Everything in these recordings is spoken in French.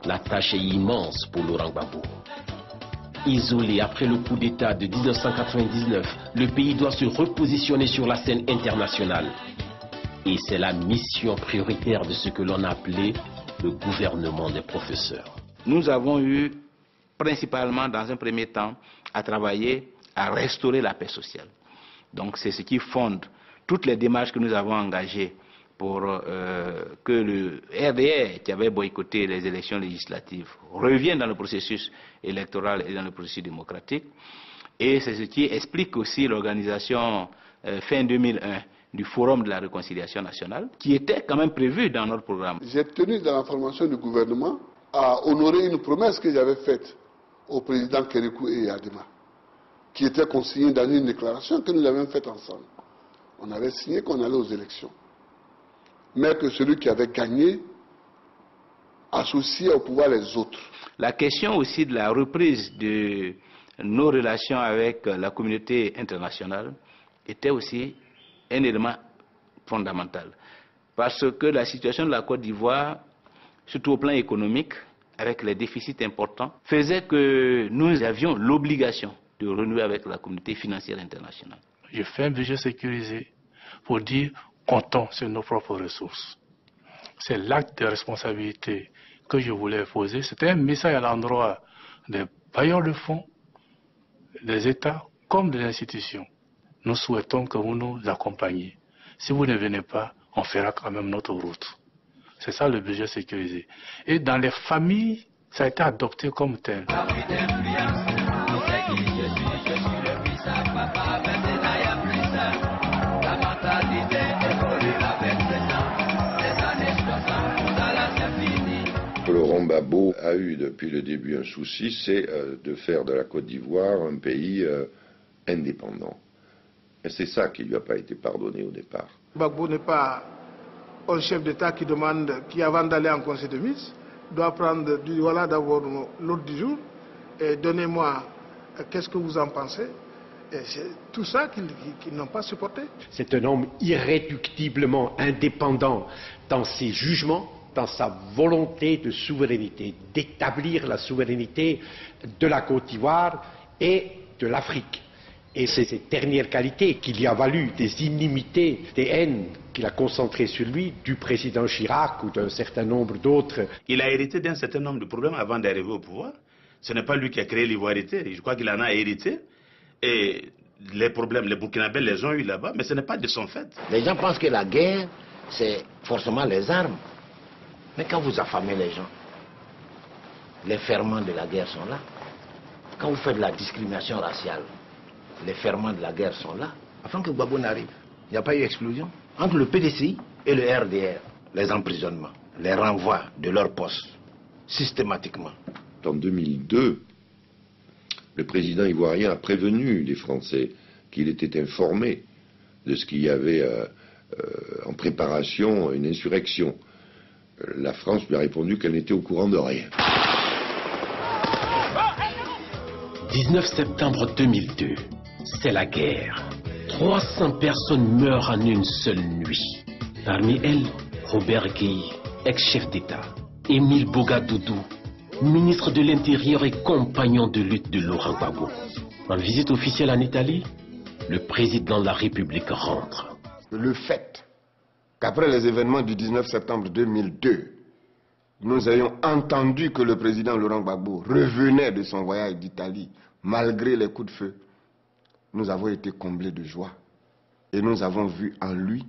La tâche est immense pour Laurent Gbagbo. Isolé après le coup d'État de 1999, le pays doit se repositionner sur la scène internationale. Et c'est la mission prioritaire de ce que l'on a appelé le gouvernement des professeurs. Nous avons eu, principalement dans un premier temps, à travailler à restaurer la paix sociale. Donc c'est ce qui fonde toutes les démarches que nous avons engagées pour que le RDR, qui avait boycotté les élections législatives, revienne dans le processus électoral et dans le processus démocratique. Et c'est ce qui explique aussi l'organisation fin 2001 du Forum de la réconciliation nationale, qui était quand même prévu dans notre programme. J'ai tenu dans la formation du gouvernement à honorer une promesse que j'avais faite au président Kérékou et Yadema, qui était consignée dans une déclaration que nous avions faite ensemble. On avait signé qu'on allait aux élections, mais que celui qui avait gagné associait au pouvoir les autres. La question aussi de la reprise de nos relations avec la communauté internationale était aussi un élément fondamental. Parce que la situation de la Côte d'Ivoire, surtout au plan économique, avec les déficits importants, faisait que nous avions l'obligation de renouer avec la communauté financière internationale. Je fais un budget sécurisé pour dire comptons sur nos propres ressources. C'est l'acte de responsabilité que je voulais poser. C'était un message à l'endroit des bailleurs de fonds, des États comme des institutions. Nous souhaitons que vous nous accompagniez. Si vous ne venez pas, on fera quand même notre route. C'est ça le budget sécurisé. Et dans les familles, ça a été adopté comme tel. Laurent Gbagbo a eu depuis le début un souci, c'est de faire de la Côte d'Ivoire un pays indépendant. Et c'est ça qui ne lui a pas été pardonné au départ. Gbagbo n'est pas un chef d'État qui demande, qui avant d'aller en conseil de ministre, doit prendre, voilà d'abord l'ordre du jour, et donnez-moi, qu'est-ce que vous en pensez? Et c'est tout ça qu'ils n'ont pas supporté. C'est un homme irréductiblement indépendant dans ses jugements, dans sa volonté de souveraineté, d'établir la souveraineté de la Côte d'Ivoire et de l'Afrique. Et c'est cette dernière qualité qui lui a valu des inimitiés, des haines qu'il a concentrées sur lui du président Chirac ou d'un certain nombre d'autres. Il a hérité d'un certain nombre de problèmes avant d'arriver au pouvoir. Ce n'est pas lui qui a créé l'ivoirité, je crois qu'il en a hérité. Et les problèmes, les Burkinabés les ont eu là-bas, mais ce n'est pas de son fait. Les gens pensent que la guerre, c'est forcément les armes. Mais quand vous affamez les gens, les ferments de la guerre sont là. Quand vous faites de la discrimination raciale, les ferments de la guerre sont là. Afin que Gbagbo n'arrive, il n'y a pas eu explosion. Entre le PDCI et le RDR, les emprisonnements, les renvois de leur poste, systématiquement. En 2002, le président ivoirien a prévenu les Français qu'il était informé de ce qu'il y avait en préparation, une insurrection. La France lui a répondu qu'elle n'était au courant de rien. 19 septembre 2002, c'est la guerre. 300 personnes meurent en une seule nuit. Parmi elles, Robert Gueye, ex-chef d'État, Émile Bogadoudou, ministre de l'Intérieur et compagnon de lutte de Laurent Gbagbo. En visite officielle en Italie, le président de la République rentre. Le fait qu'après les événements du 19 septembre 2002, nous ayons entendu que le président Laurent Gbagbo revenait de son voyage d'Italie, malgré les coups de feu, nous avons été comblés de joie. Et nous avons vu en lui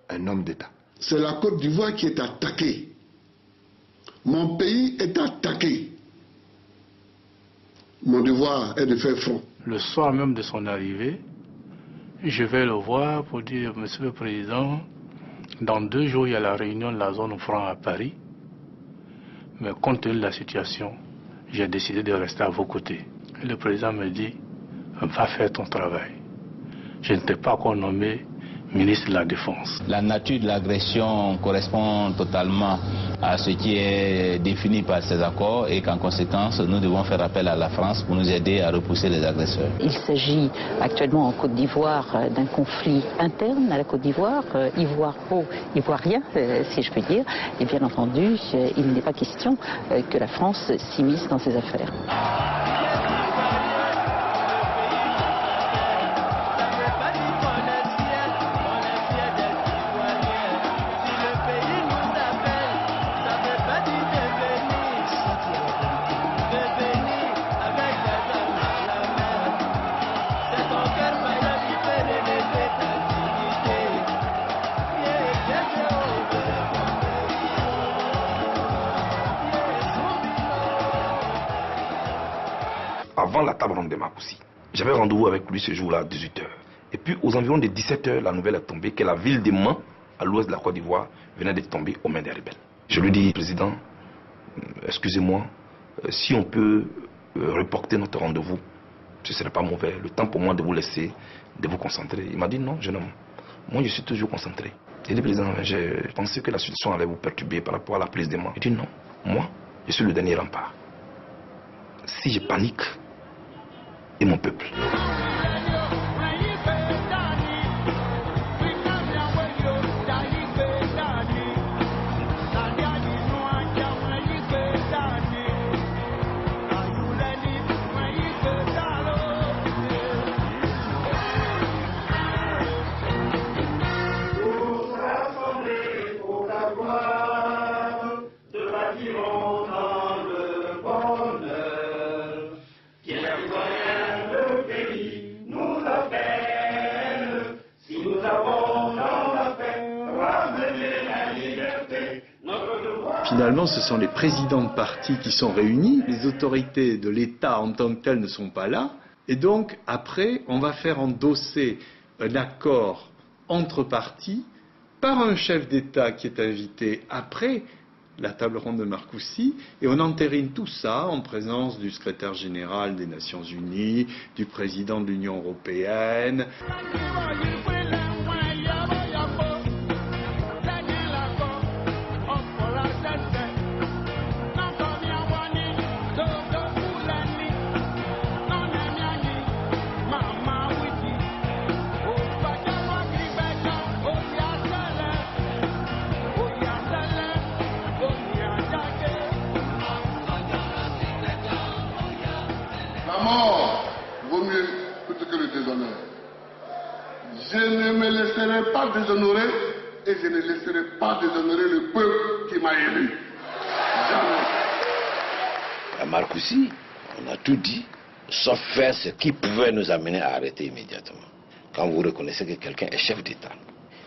un homme d'État. C'est la Côte d'Ivoire qui est attaquée. Mon pays est attaqué. Mon devoir est de faire front. Le soir même de son arrivée, je vais le voir pour dire, Monsieur le Président, dans 2 jours, il y a la réunion de la zone franc à Paris. Mais compte tenu de la situation, j'ai décidé de rester à vos côtés. Et le président me dit, va faire ton travail. Je ne t'ai pas encore nommé ministre de la Défense. La nature de l'agression correspond totalement à ce qui est défini par ces accords et qu'en conséquence, nous devons faire appel à la France pour nous aider à repousser les agresseurs. Il s'agit actuellement en Côte d'Ivoire d'un conflit interne à la Côte d'Ivoire, ivoirien, si je puis dire. Et bien entendu, il n'est pas question que la France s'immisce dans ces affaires. Avant la table ronde de Marcoussis, j'avais rendez-vous avec lui ce jour-là à 18h. Et puis aux environs de 17h, la nouvelle est tombée que la ville de Mans, à l'ouest de la Côte d'Ivoire, venait d'être tombée aux mains des rebelles. Je lui dis, Président, excusez-moi, si on peut reporter notre rendez-vous, ce ne serait pas mauvais. Le temps pour moi de vous laisser, de vous concentrer. Il m'a dit, non, jeune homme, moi je suis toujours concentré. J'ai dit, Président, j'ai pensé que la situation allait vous perturber par rapport à la prise de Mans. Il dit, non, moi, je suis le dernier rempart. Si je panique, et mon peuple. Finalement, ce sont les présidents de partis qui sont réunis, les autorités de l'État en tant que telles ne sont pas là, et donc après, on va faire endosser un accord entre partis par un chef d'État qui est invité après la table ronde de Marcoussis, et on entérine tout ça en présence du secrétaire général des Nations Unies, du président de l'Union européenne. Je ne me laisserai pas déshonorer et je ne laisserai pas déshonorer le peuple qui m'a élu. Jamais. À Marcoussis, on a tout dit, sauf faire ce qui pouvait nous amener à arrêter immédiatement. Quand vous reconnaissez que quelqu'un est chef d'État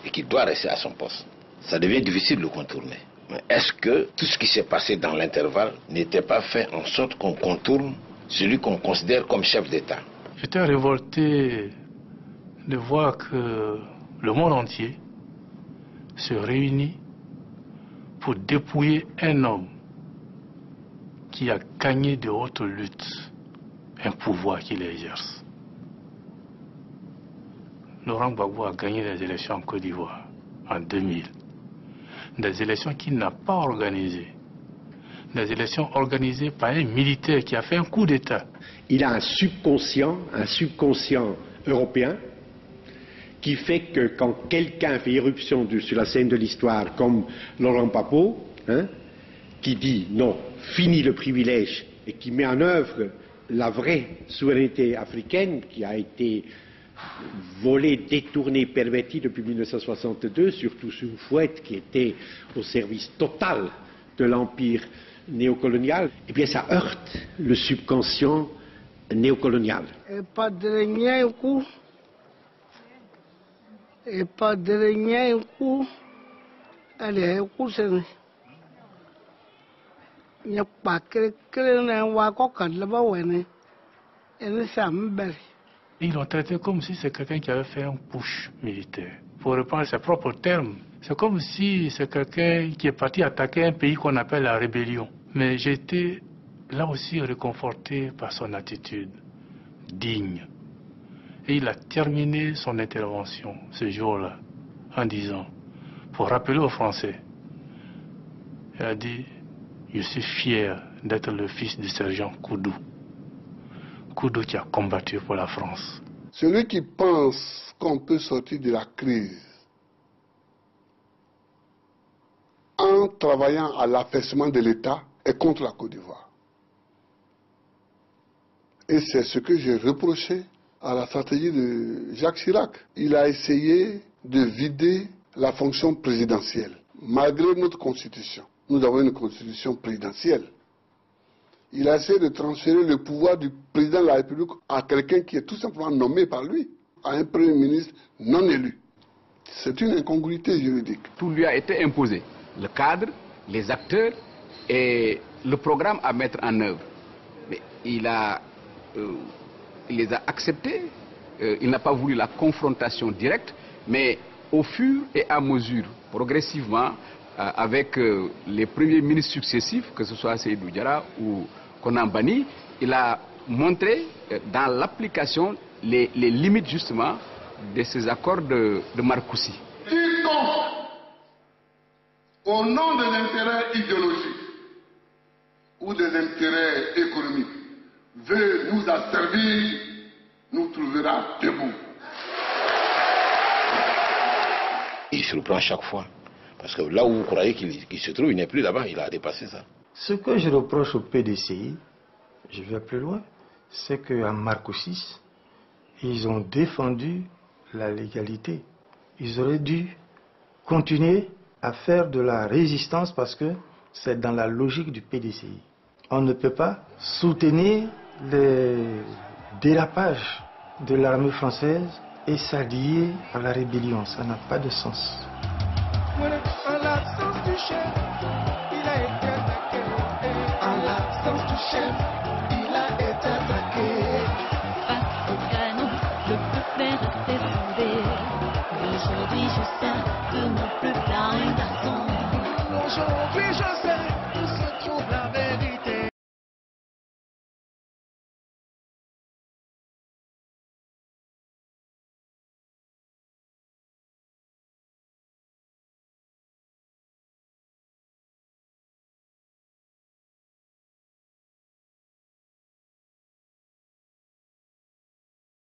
et qu'il doit rester à son poste, ça devient difficile de le contourner. Mais est-ce que tout ce qui s'est passé dans l'intervalle n'était pas fait en sorte qu'on contourne celui qu'on considère comme chef d'État? J'étais révolté de voir que le monde entier se réunit pour dépouiller un homme qui a gagné de haute lutte un pouvoir qu'il exerce. Laurent Gbagbo a gagné les élections en Côte d'Ivoire en 2000. Des élections qu'il n'a pas organisées. Des élections organisées par un militaire qui a fait un coup d'État. Il a un subconscient européen, qui fait que quand quelqu'un fait irruption sur la scène de l'histoire, comme Laurent Gbagbo, qui dit non, fini le privilège, et qui met en œuvre la vraie souveraineté africaine, qui a été volée, détournée, pervertie depuis 1962, surtout sous Fouette, qui était au service total de l'empire néocolonial, eh bien ça heurte le subconscient néocolonial. Ils l'ont traité comme si c'est quelqu'un qui avait fait un push militaire. Pour reprendre ses propres termes, c'est comme si c'est quelqu'un qui est parti attaquer un pays qu'on appelle la rébellion. Mais j'ai été là aussi réconforté par son attitude digne. Et il a terminé son intervention ce jour-là en disant, pour rappeler aux Français, il a dit, je suis fier d'être le fils du sergent Koudou. Koudou qui a combattu pour la France. Celui qui pense qu'on peut sortir de la crise en travaillant à l'affaissement de l'État est contre la Côte d'Ivoire. Et c'est ce que j'ai reproché à la stratégie de Jacques Chirac. Il a essayé de vider la fonction présidentielle. Malgré notre constitution, nous avons une constitution présidentielle. Il a essayé de transférer le pouvoir du président de la République à quelqu'un qui est tout simplement nommé par lui, à un premier ministre non élu. C'est une incongruité juridique. Tout lui a été imposé. Le cadre, les acteurs et le programme à mettre en œuvre. Mais il les a acceptés. Il n'a pas voulu la confrontation directe, mais au fur et à mesure, progressivement, avec les premiers ministres successifs, que ce soit Seydou Diarra ou Konan Banny, il a montré dans l'application les limites justement de ces accords de Marcoussis. Quiconque, au nom de l'intérêt idéologique ou des intérêts économiques, veut nous asservir, nous trouvera debout. Il surprend à chaque fois. Parce que là où vous croyez qu'il se trouve, il n'est plus là-bas, il a dépassé ça. Ce que je reproche au PDCI, je vais plus loin, c'est qu'en Marcoussis, ils ont défendu la légalité. Ils auraient dû continuer à faire de la résistance parce que c'est dans la logique du PDCI. On ne peut pas soutenir les dérapages de l'armée française et s'allier à la rébellion. Ça n'a pas de sens. En l'absence du chef, il a été attaqué. En l'absence du chef, il a été attaqué. Face au canon, le peuple est resté soudé. Aujourd'hui, je sais que mon peuple a un garçon. Aujourd'hui, je sais